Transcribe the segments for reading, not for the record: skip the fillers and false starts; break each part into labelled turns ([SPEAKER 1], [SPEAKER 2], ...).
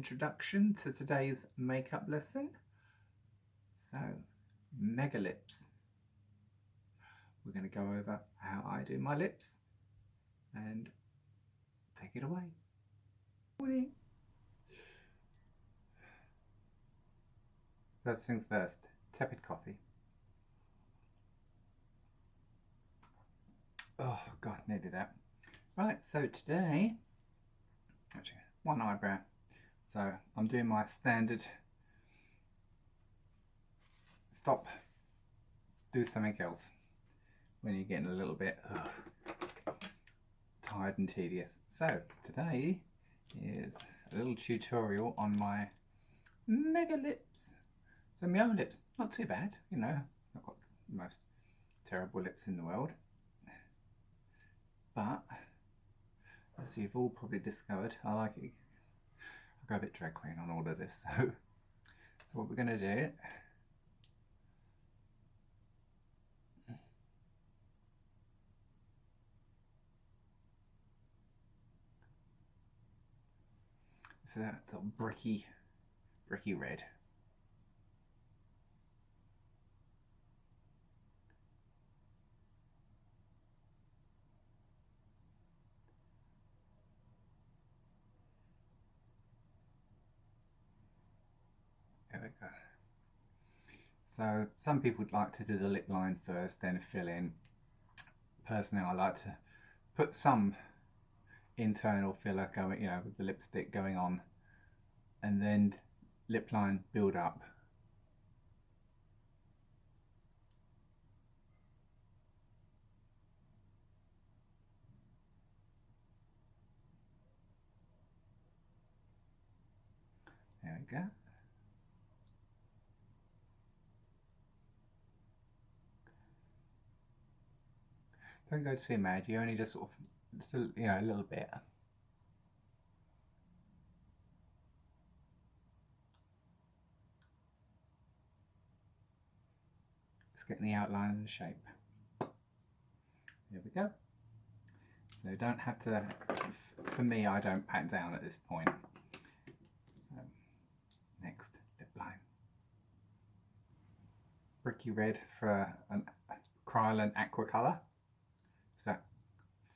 [SPEAKER 1] introduction to today's makeup lesson. So, mega lips. We're going to go over how I do my lips and take it away. Morning. First things first, tepid coffee. Oh God, needed that. Right, so today, actually one eyebrow. So I'm doing my standard stop, do something else when you're getting a little bit tired and tedious. So today is a little tutorial on my mega lips. So my own lips, not too bad, you know, not got the most terrible lips in the world. But as you've all probably discovered, I like it. I go a bit drag queen on all of this. So what we're going to do, so that sort of bricky red. There we go. So some people would like to do the lip line first, then fill in. Personally, I like to put some internal filler going, you know, with the lipstick going on, and then lip line build up. There we go. Don't go too mad, you only just sort of, you know, a little bit. Just getting the outline and the shape. There we go. So don't have to, for me, I don't pat down at this point. Next, lip line. Bricky red for an Krylon aqua colour. So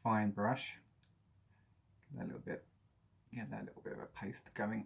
[SPEAKER 1] fine brush. Get that little bit of a paste going.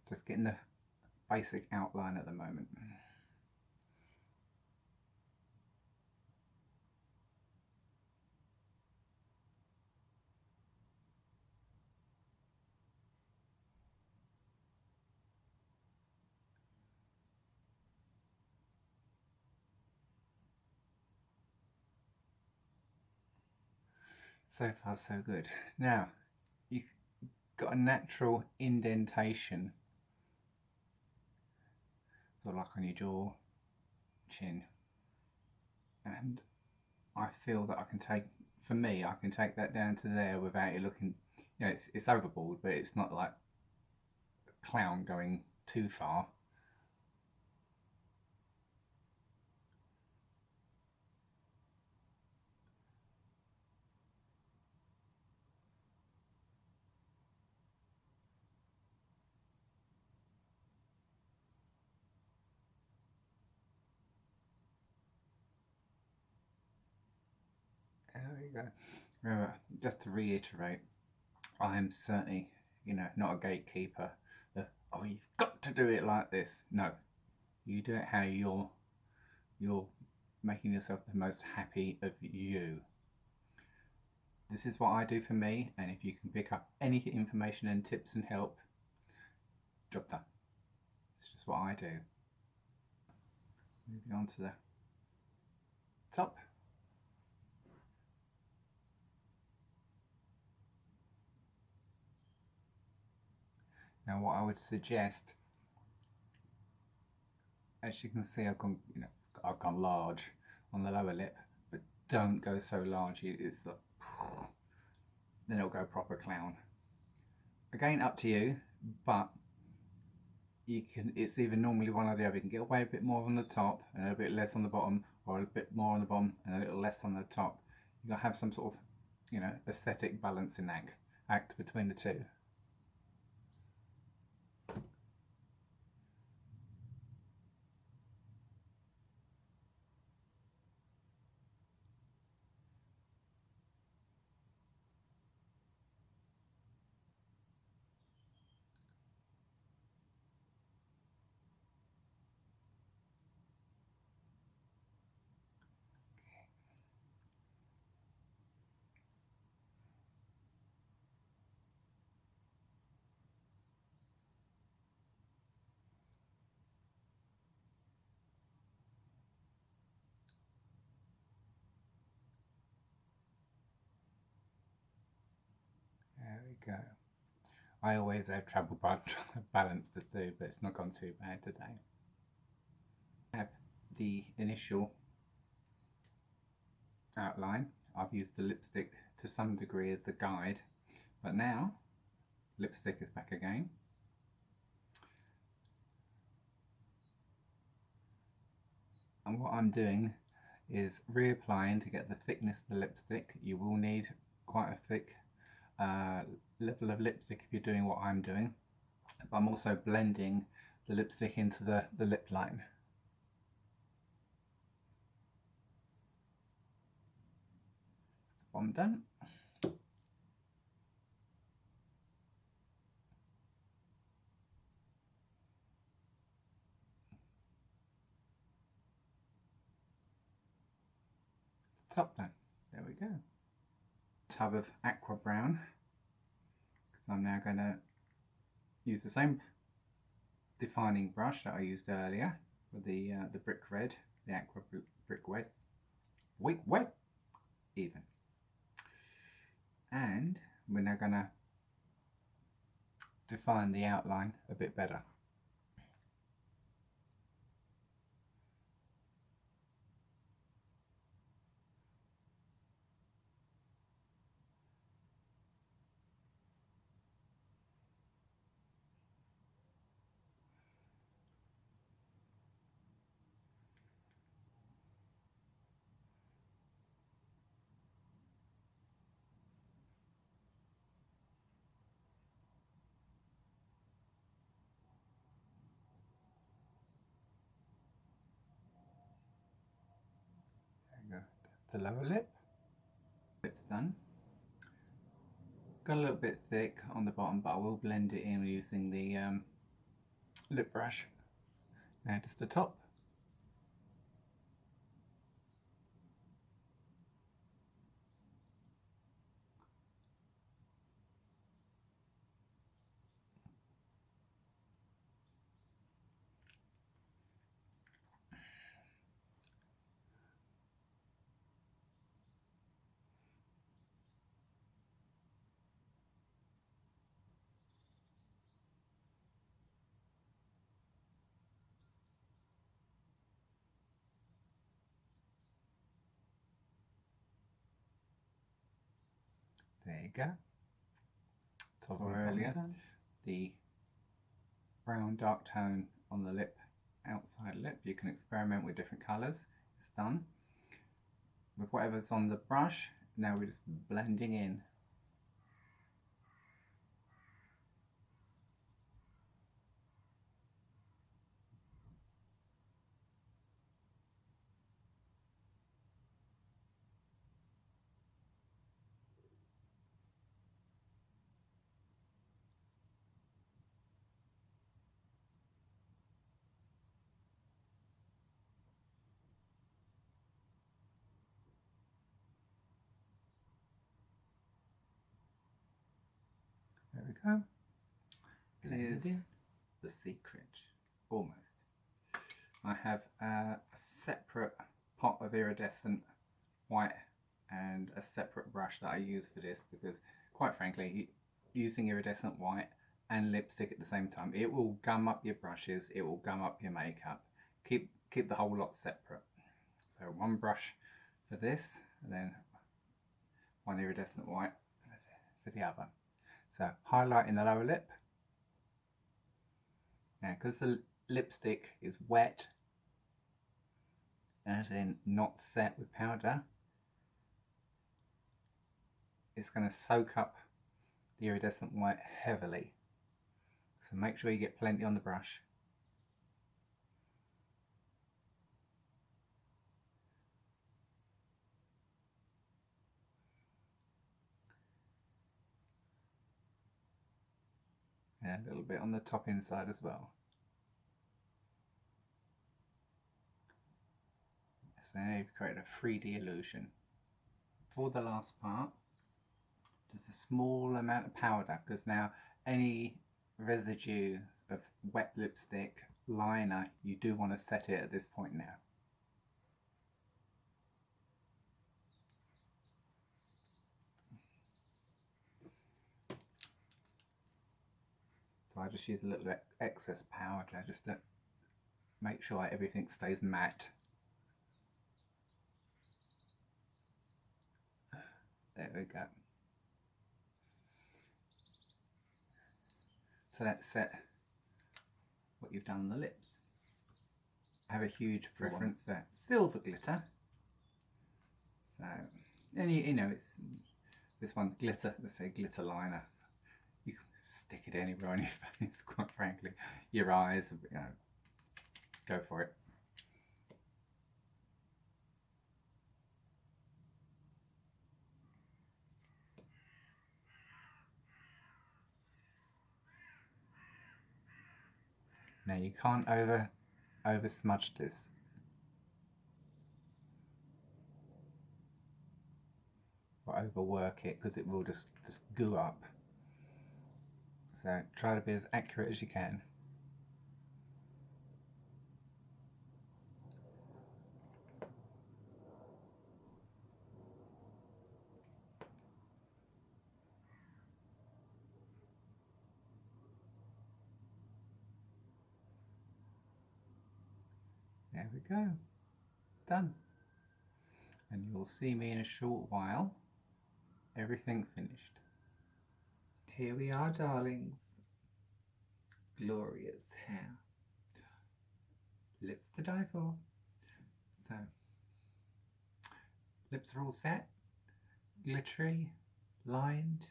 [SPEAKER 1] Just getting the basic outline at the moment. So far so good. Now, you've got a natural indentation, sort of like on your jaw, chin, and I feel that I can take, for me, I can take that down to there without it looking, you know, it's overboard, but it's not like a clown going too far. There we go. Remember, just to reiterate, I am certainly, you know, not a gatekeeper. Oh, you've got to do it like this. No, you do it how you're making yourself the most happy of you. This is what I do for me, and if you can pick up any information and tips and help, job done. It's just what I do. Moving on to the top. Now what I would suggest As you can see, I've gone large on the lower lip, but don't go so large. It's like, then it'll go proper clown. Again, up to you, but you can. It's either normally one or the other. You can get away a bit more on the top and a little bit less on the bottom, or a bit more on the bottom and a little less on the top. You gotta have some sort of, aesthetic balancing act between the two. There we go. I always have trouble trying to balance the two, but it's not gone too bad today. I have the initial outline. I've used the lipstick to some degree as a guide, but now lipstick is back again. And what I'm doing is reapplying to get the thickness of the lipstick. You will need quite a thick level of lipstick if you're doing what I'm doing, but I'm also blending the lipstick into the lip line. So I'm done. Top done. There we go. Tub of aqua brown, because I'm now going to use the same defining brush that I used earlier with the brick red, the aqua brick red, wet, even. And we're now going to define the outline a bit better. There we go. That's the lower lip. Lip's done. Got a little bit thick on the bottom, but I will blend it in using the lip brush. Now just the top. There you go. Top of earlier, the brown dark tone on the lip, outside lip. You can experiment with different colours. It's done. With whatever's on the brush, now we're just blending in. There we go. Here's the secret, almost. I have a separate pot of iridescent white and a separate brush that I use for this, because quite frankly, using iridescent white and lipstick at the same time, it will gum up your brushes, it will gum up your makeup. keep the whole lot separate. So one brush for this, and then one iridescent white for the other. So highlighting the lower lip. Now because the lipstick is wet, as in not set with powder, it's going to soak up the iridescent white heavily. So make sure you get plenty on the brush. And a little bit on the top inside as well. So now you've created a 3D illusion. For the last part, just a small amount of powder, because now any residue of wet lipstick liner, you do want to set it at this point now. So I just use a little excess powder just to make sure everything stays matte. There we go. So let's set what you've done on the lips. I have a huge preference for silver glitter. So, and you know, it's this one's glitter. Let's say glitter liner. You can stick it anywhere on your face, quite frankly. Your eyes, you know, go for it. Now you can't over smudge this. Or overwork it, because it will just goo up. So try to be as accurate as you can. There we go. Done. And you'll see me in a short while. Everything finished. Here we are, darlings. Glorious hair. Lips to die for. So, lips are all set. Glittery, lined.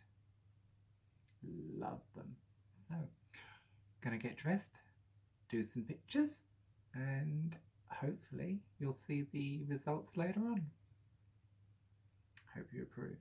[SPEAKER 1] Love them. So, gonna get dressed, do some pictures, and hopefully you'll see the results later on. Hope you approve.